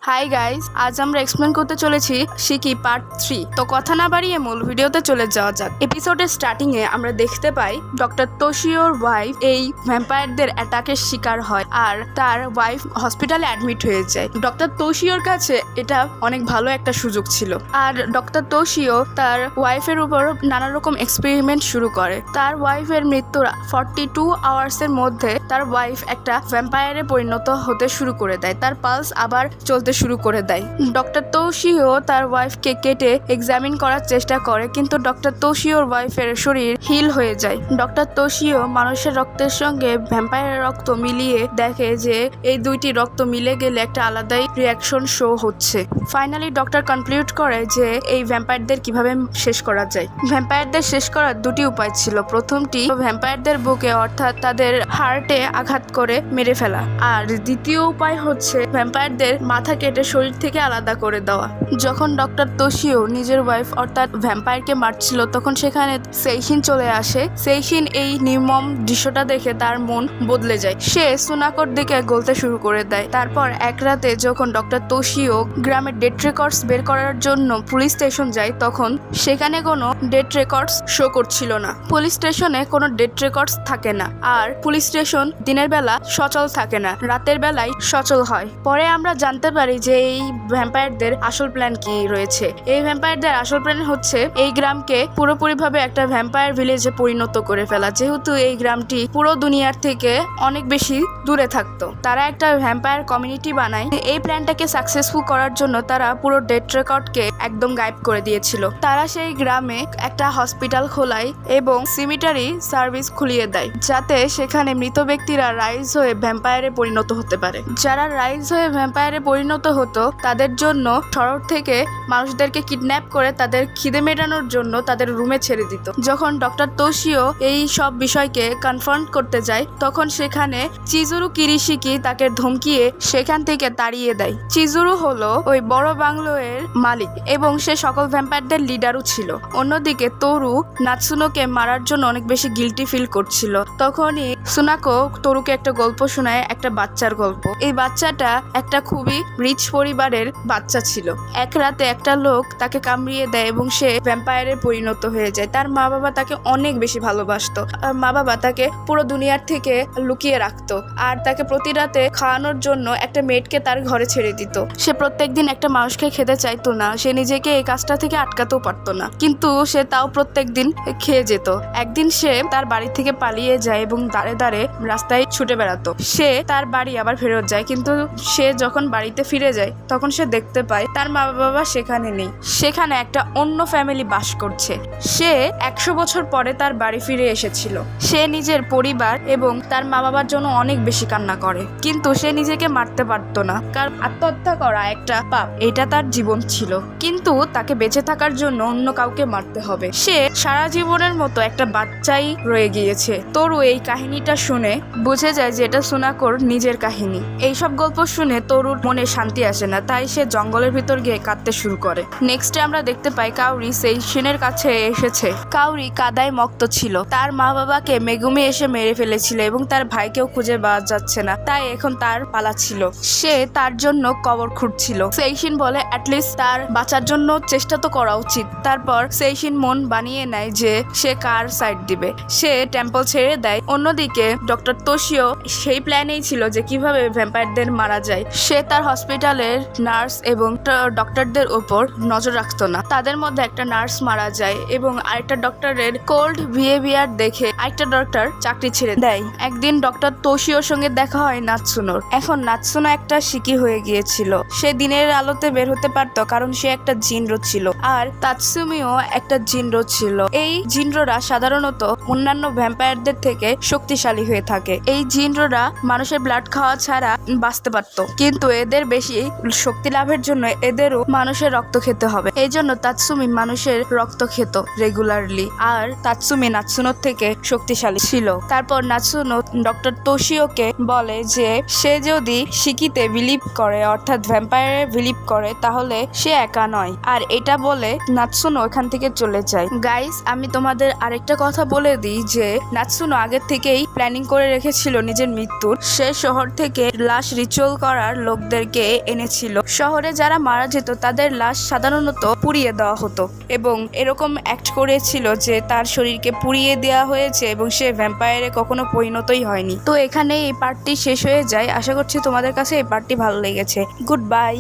Hi guys, আজ আমরা explain করতে চলেছি শিকি পার্ট 3। তো কথা না বাড়িয়ে মূল ভিডিওতে চলে যাওয়া যাক। এপিসোডের স্টার্টিং এ আমরা দেখতে পাই ডক্টর তোশিওর ওয়াইফ এই ভ্যাম্পায়ারদের অ্যাটাকের শিকার হয় আর তার ওয়াইফ হসপিটালে অ্যাডমিট হয়ে যায়। ডক্টর তোশিওর কাছে এটা অনেক ভালো একটা সুযোগ ছিল আর ডক্টর তোশিও তার ওয়াইফের উপর নানা রকম এক্সপেরিমেন্ট শুরু করে। তার ওয়াইফের মৃত্যুর 42 আওয়ার্সের মধ্যে তার ওয়াইফ একটা ভ্যাম্পায়ারে পরিণত হতে শুরু করে দেয়। তার পালস আবার চলতে শুরু করে দেয়। ডক্টর তোশিও তার ওয়াইফকে কেটে এক্সামিন করার চেষ্টা করে, কিন্তু ডক্টর তোশিওর ওয়াইফের শরীর হিল হয়ে যায়। ডক্টর তোশিও মানুষের রক্তের সঙ্গে ভ্যাম্পায়ারের রক্ত মিলিয়ে দেখে যে এই দুইটি রক্ত মিলে গেলে একটা আলাদাই রিয়াকশন শো হচ্ছে। ফাইনালি ডক্টর কনক্লুড করে যে এই ভ্যাম্পায়ারদের কিভাবে শেষ করা যায়। ভ্যাম্পায়ারদের শেষ করার দুটি উপায় ছিল। প্রথমটি ভ্যাম্পায়ারদের বুকে অর্থাৎ তাদের হার্টে আঘাত করে মেরে ফেলা, আর দ্বিতীয় উপায় হচ্ছে ভ্যাম্পায়ারদের মাথা কেটে শরীর থেকে আলাদা করে দেওয়া। যখন ডক্টর তোশিও নিজের ওয়াইফ অর্থাৎ ভ্যাম্পায়ারকে মারছিল তখন সেখানে সেইশিন চলে আসে। সেইশিন এই নির্মম দৃশ্যটা দেখে তার মন বদলে যায়। সে সুনাকোর দিকে গলতে শুরু করে দেয়। তারপর এক রাতে যখন ডক্টর তোশিও গ্রামের ডেট রেকর্ডস বের করার জন্য পুলিশ স্টেশন যায় তখন সেখানে কোনো ডেট রেকর্ডস শো করছিল না। পুলিশ স্টেশনে কোনো ডেট রেকর্ডস থাকে না, আর পুলিশ স্টেশন দিনের বেলা সচল থাকে না, রাতের বেলায় সচল হয়। পরে আমরা জানতে পারি যে এই ভ্যাম্পায়ারদের আসল প্ল্যান কি রয়েছে। এই ভ্যাম্পায়ারদের আসল প্ল্যান হচ্ছে এই গ্রামকে পুরোপুরিভাবে একটা ভ্যাম্পায়ার ভিলেজে পরিণত করে ফেলা। যেহেতু এই গ্রামটি পুরো দুনিয়ার থেকে অনেক বেশি দূরে থাকতো, তারা একটা ভ্যাম্পায়ার কমিউনিটি বানায়। এই প্ল্যানটাকে সাকসেসফুল করার জন্য তারা পুরো ডেট রেকর্ডকে একদম গায়েব করে দিয়েছিল। তারা সেই গ্রামে একটা হসপিটাল খোলায় এবং সিমিটারি সার্ভিস খুলিয়ে দেয়, যাতে সেখানে মৃত ব্যক্তিরা রাইজ হয়ে ভ্যাম্পায়ারে পরিণত হতে পারে। যারা রাইজ হয়ে ভ্যাম্পায়ারে পরিণত হতো তাদের জন্য শহর থেকে মানুষদেরকে কিডন্যাপ করে তাদের খিদে মেটানোর জন্য তাদের রুমে ছেড়ে দিত। যখন ডক্টর তোশিও এই সব বিষয়কে কনফার্ম করতে যায় তখন সেখানে চিজুরু কিরিশিকি তাকে ধমকিয়ে সেখান থেকে তাড়িয়ে দেয়। চিজুরু হলো ওই বড় বাংলোয়ের মালিক এবং সে সকল ভ্যাম্পায়ারদের লিডারও ছিল। অন্যদিকে তোরু নাৎসুনোকে মারার জন্য অনেক বেশি গিল্টি ফিল করছিল। তখনই সুনাকো তোরুকে একটা গল্প শোনায়, একটা বাচ্চার গল্প। এই বাচ্চাটা একটা খুবই রিচ পরিবারের বাচ্চা ছিল। এক রাতে একটা লোক তাকে কামড়িয়ে দেয় এবং সে ভ্যাম্পায়ারে পরিণত হয়ে যায়। তার মা বাবা তাকে অনেক বেশি ভালোবাসতো। মা বাবা তাকে পুরো দুনিয়ার থেকে লুকিয়ে রাখতো আর তাকে প্রতি রাতে খাওয়ানোর জন্য একটা মেয়েটকে তার ঘরে ছেড়ে দিত। সে প্রত্যেকদিন একটা মানুষকে খেতে চাইতো না, সে নিজেকে এই কাজটা থেকে আটকাতেও পারতো না, কিন্তু সে তাও প্রত্যেকদিন খেয়ে যেত। একদিন সে তার বাড়ি থেকে পালিয়ে যায় এবং দাঁড়ে দাঁড়ে রাস্তায় ছুটে বেড়াতো। সে তার বাড়ি আবার ফেরত যায়, কিন্তু সে যখন বাড়িতে ফিরে যায় তখন সে দেখতে পায় তার মা বাবা সেখানে নেই, সেখানে একটা অন্য ফ্যামিলি বাস করছে। সে 100 বছর পরে তার বাড়ি ফিরে এসেছিল। সে নিজের পরিবার এবং তার মা বাবার জন্য অনেক বেশি কান্না করে, কিন্তু সে নিজেকে মারতে পারতো না, কারণ আত্মহত্যা করা একটা পাপ, এটা তার জীবন ছিল। কিন্তু তাকে বেঁচে থাকার জন্য অন্য কাউকে মারতে হবে। সে সারা জীবনের মতো একটা বাচ্চাই রয়ে গিয়েছে। তোরু এই কাহিনীটা শুনে বুঝে যায় যে এটা সুনাকোর নিজের কাহিনী। এইসব গল্প শুনে তরুর মনে শান্তি আসে না, তাই সে জঙ্গলের ভিতর গিয়ে কাঁদতে শুরু করে। নেক্সটে আমরা দেখতে পাই কাউরি সেইশিনের কাছে এসেছে। কাউরি কাদায় মক্ত ছিল। তার মা বাবাকে মেগুমি এসে মেরে ফেলেছিল এবং তার ভাইকেও খুঁজে পাওয়া যাচ্ছে না, তাই এখন তার পালা ছিল। সে তার জন্য কবর খুঁড়ছিল। সেইশিন বলে অ্যাটলিস্ট তার বাঁচার জন্য চেষ্টা তো করা উচিত। তারপর সেইশিন মন বানিয়ে নেয় যে সে কার সাইড দিবে। সে টেম্পল ছেড়ে দেয়। অন্যদিকে ডক্টর তোশিও সেই প্ল্যানেই ছিল যে কিভাবে ভ্যাম্পায়ারদের মারা যায়। সে তার হসপিটালের নার্স এবং ডক্টরদের উপর নজর রাখতো না। তাদের মধ্যে একটা নার্স মারা যায় এবং আরেকটা ডক্টরের কোল্ড বিহেভিয়ার দেখে আরেকটা ডক্টর চাকরি ছেড়ে দেয়। একদিন ডক্টর তোশিওর সঙ্গে দেখা হয় নাৎসুনোর। এখন নাৎসুনো একটা শিকি হয়ে গিয়েছিল। সে দিনের আলোতে বের হতে পারতো কারণ সে একটা জিনরো ছিল, আর তাৎসুমিও একটা জিনরো ছিল। এই জিনরোরা সাধারণত অন্যান্য ভ্যাম্পায়ারদের থেকে শক্তিশালী হয়ে থাকে। এই জিনরোরা মানুষের ব্লাড খাওয়া ছাড়া বাঁচতে পারত, কিন্তু এদের বেশি শক্তি লাভের জন্য এদেরও মানুষের রক্ত খেতে হবে। এই জন্য তাৎসুমি মানুষের রক্ত খেত রেগুলারলি, আর তাৎসুমি নাৎসুনোর থেকে শক্তিশালী ছিল। তারপর নাৎসুনো ডক্টর তোশিওকে বলে যে সে যদি শিকিতে বিলিভ করে অর্থাৎ ভ্যাম্পায়ারে বিলিভ করে তাহলে সে একা নয়, আর এটা বলে নাৎসুনো এখান থেকে চলে যায়। গাইস, আমি তোমাদের আরেকটা কথা বলে দিই যে নাৎসুনো আগের থেকেই প্ল্যানিং করে রেখেছিল নিজের মৃত্যুর। সে শহর থেকে লাশ রিচুয়াল করার লোকদেরকে এনেছিল। শহরে যারা মারা যেত তাদের লাশ সাধারণত পুড়িয়ে দেওয়া হতো এবং এরকম অ্যাক্ট করেছিল যে তার শরীরকে পুড়িয়ে দেওয়া হয়েছে এবং সে ভ্যাম্পায়ারে কখনো পরিণতই হয়নি। তো এখানে এই পার্টটি শেষ হয়ে যায়। আশা করছি তোমাদের কাছে এই পার্টটি ভালো লেগেছে। Good bye.